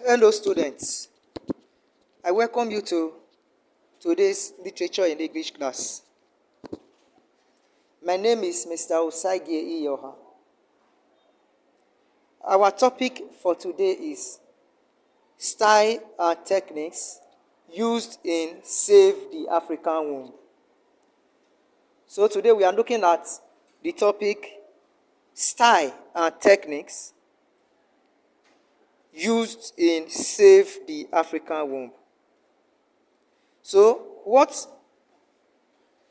Hello, students. I welcome you to today's literature in English class. My name is Mr. Osagie Iyoha. Our topic for today is style and techniques used in Save the African Womb. So today we are looking at the topic style and techniques used in Save the African Womb. So, what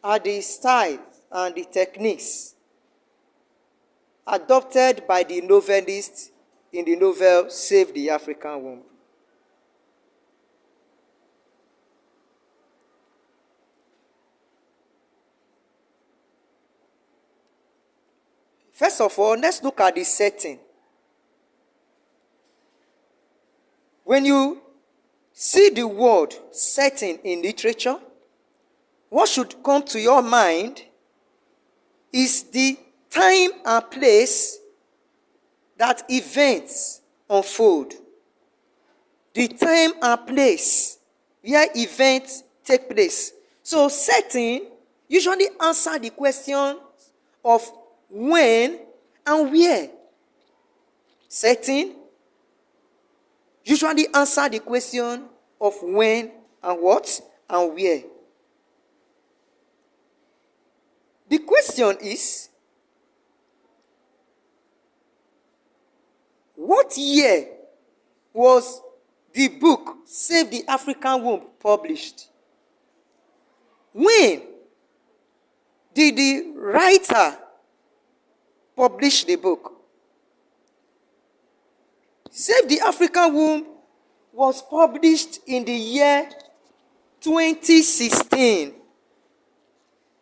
are the styles and the techniques adopted by the novelist in the novel Save the African Womb? First of all, let's look at the setting. When you see the word setting in literature, what should come to your mind is the time and place that events unfold. The time and place where events take place. So setting usually answer the question of when and where. Setting usually answer the question of when and what and where. The question is, what year was the book Save the African Womb published? When did the writer publish the book? Save the African Womb was published in the year 2016.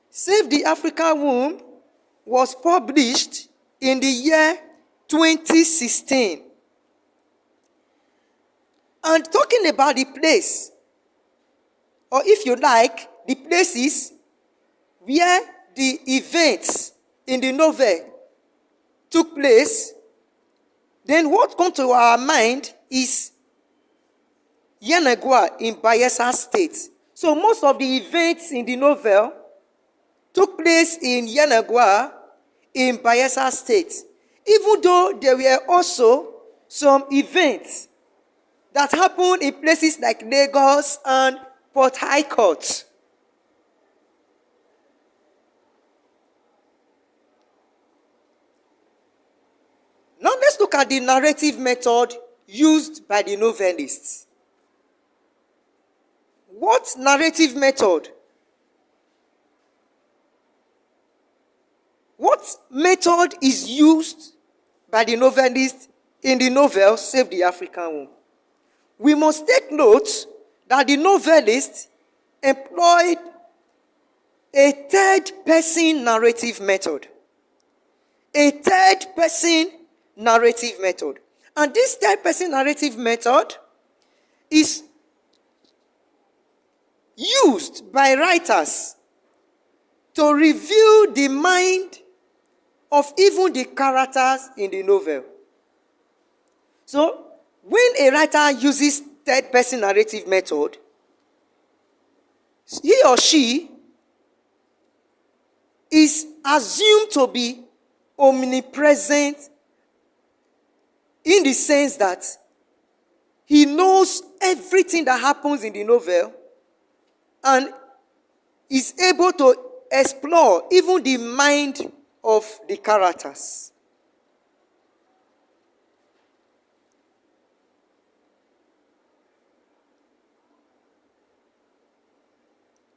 Save the African Womb was published in the year 2016. And talking about the place, or if you like, the places where the events in the novel took place, then what comes to our mind is Yenagoa in Bayelsa State. So most of the events in the novel took place in Yenagoa in Bayelsa State. Even though there were also some events that happened in places like Lagos and Port Harcourt. Now let's look at the narrative method used by the novelists. What narrative method? What method is used by the novelist in the novel Save the African Womb? We must take note that the novelist employed a third-person narrative method. A third-person narrative method. And this third-person narrative method is used by writers to reveal the mind of even the characters in the novel. So, when a writer uses third-person narrative method, he or she is assumed to be omnipresent in the sense that he knows everything that happens in the novel and is able to explore even the mind of the characters.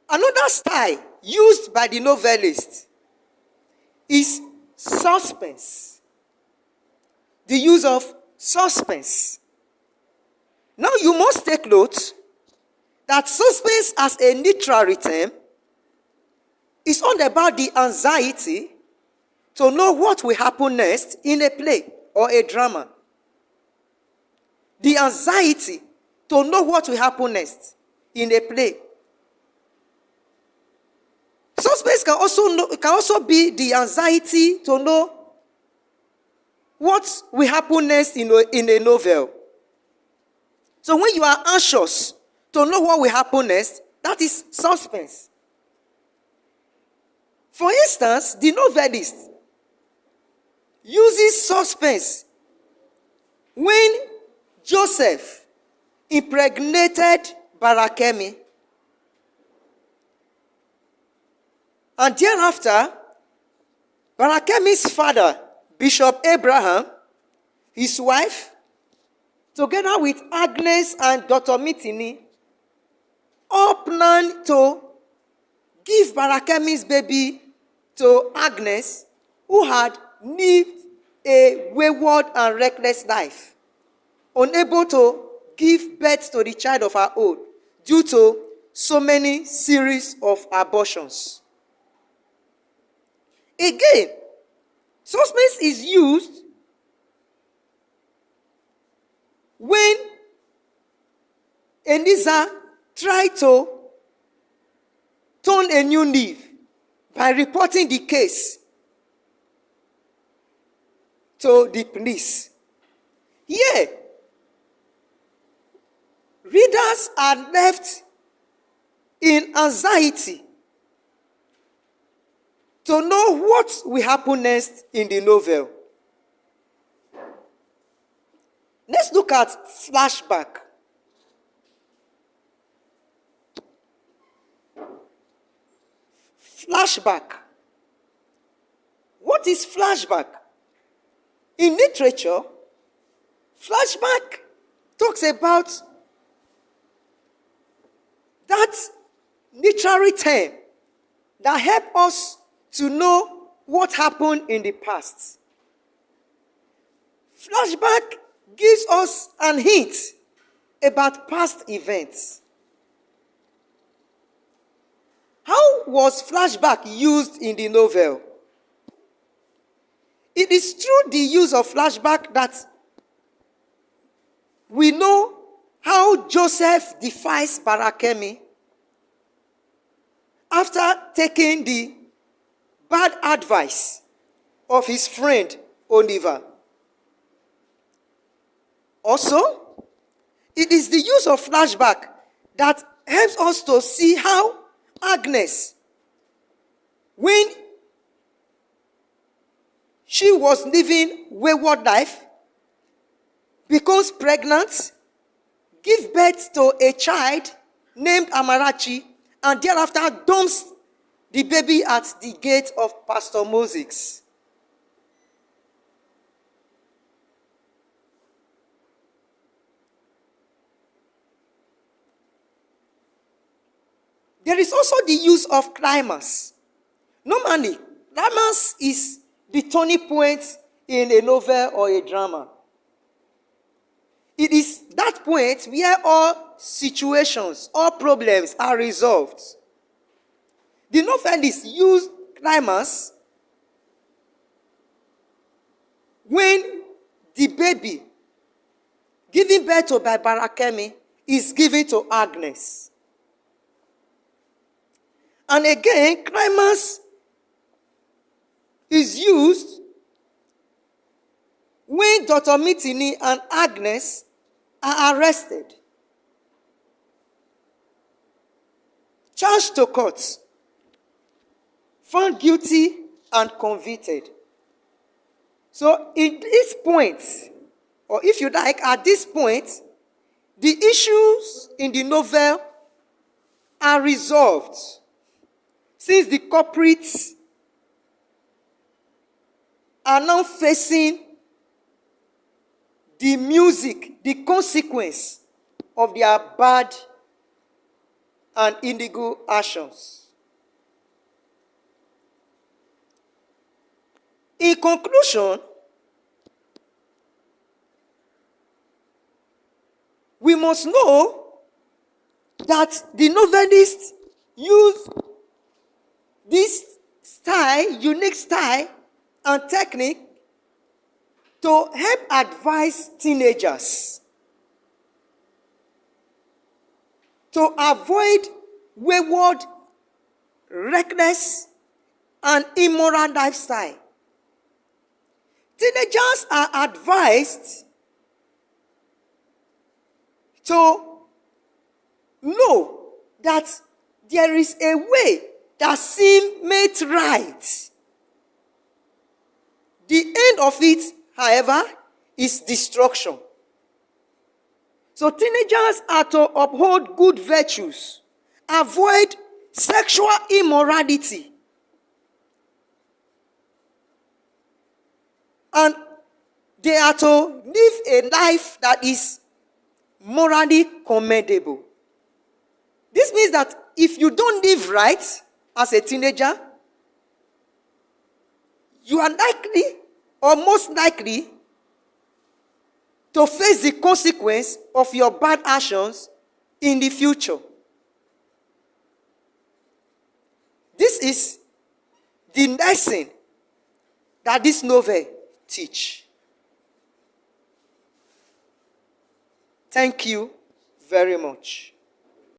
Another style used by the novelist is suspense. The use of suspense. Now you must take note that suspense as a literary term is all about the anxiety to know what will happen next in a play or a drama. The anxiety to know what will happen next in a play. Suspense can also be the anxiety to know what will happen next in a novel. So when you are anxious to know what will happen next, that is suspense. For instance, the novelist uses suspense when Joseph impregnated Barakemi, and thereafter, Barakemi's father, Bishop Abraham, his wife, together with Agnes and Dr. Mitini, all planned to give Barakemi's baby to Agnes, who had lived a wayward and reckless life, unable to give birth to the child of her own due to so many series of abortions. Again, suspense is used when Eliza tried to turn a new leaf by reporting the case to the police. Here, readers are left in anxiety to know what will happen next in the novel. Let's look at Flashback. Flashback. What is flashback? In literature, flashback talks about that literary term that helps us to know what happened in the past. Flashback gives us an hint about past events. How was flashback used in the novel? It is through the use of flashback that we know how Joseph defies Barakemi after taking the bad advice of his friend Oliver. Also, it is the use of flashback that helps us to see how Agnes, when she was living wayward life, becomes pregnant, gives birth to a child named Amarachi, and thereafter dumps the baby at the gate of Pastor Moses. There is also the use of climax. Normally, climax is the turning point in a novel or a drama. It is that point where all situations, all problems are resolved. The novelist used climax when the baby given birth to by Barakemi is given to Agnes. And again, climax is used when Dr. Mitini and Agnes are arrested, charged to court, found guilty and convicted. So in this point, or if you like, at this point, the issues in the novel are resolved, since the culprits are now facing the music, the consequence of their bad and illegal actions. In conclusion, we must know that the novelist used this style, unique style and technique to help advise teenagers to avoid wayward, reckless, and immoral lifestyle. Teenagers are advised to know that there is a way that seems made right. The end of it, however, is destruction. So teenagers are to uphold good virtues, avoid sexual immorality, and they are to live a life that is morally commendable. This means that if you don't live right as a teenager, you are likely or most likely to face the consequence of your bad actions in the future. This is the lesson that this novel teach. Thank you very much.